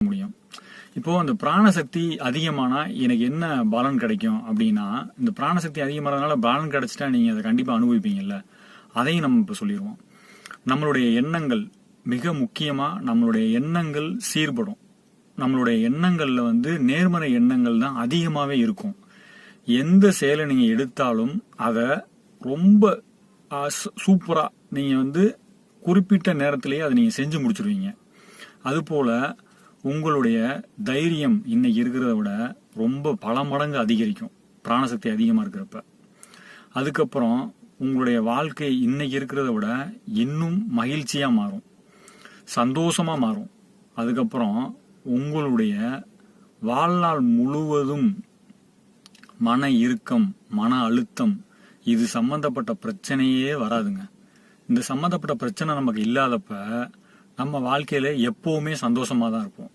முடியும். இப்போ அந்த பிராணசக்தி அதிகமானா எனக்கு என்ன பலன் கிடைக்கும் அப்படின்னா, இந்த பிராணசக்தி அதிகமானதுனால பலன் கிடைச்சிட்டா நீங்க அதை கண்டிப்பா அனுபவிப்பீங்கல்ல. அதையும் நம்ம இப்ப சொல்லிடுவோம். நம்மளுடைய எண்ணங்கள் மிக முக்கியமா, நம்மளுடைய எண்ணங்கள் சீர்படும். நம்மளுடைய எண்ணங்கள்ல நேர்மறை எண்ணங்கள் தான் அதிகமாவே இருக்கும். எந்த செயலை நீங்க எடுத்தாலும் அதை ரொம்ப சூப்பரா நீங்க குறிப்பிட்ட நேரத்திலேயே அதை நீங்க செஞ்சு முடிச்சிருவீங்க. அதுபோல உங்களுடைய தைரியம் இன்னைக்கு இருக்கிறத விட ரொம்ப பல மடங்கு அதிகரிக்கும் பிராணசக்தி அதிகமா இருக்கிறப்ப. அதுக்கப்புறம் உங்களுடைய வாழ்க்கை இன்னைக்கு இருக்கிறத விட இன்னும் மகிழ்ச்சியா மாறும், சந்தோஷமா மாறும். அதுக்கப்புறம் உங்களுடைய வாழ்நாள் முழுவதும் மன இறுக்கம், மன அழுத்தம் இது சம்பந்தப்பட்ட பிரச்சனையே வராதுங்க. இந்த சம்பந்தப்பட்ட பிரச்சனை நமக்கு இல்லாதப்ப நம்ம வாழ்க்கையில எப்பவுமே சந்தோஷமா தான் இருப்போம்.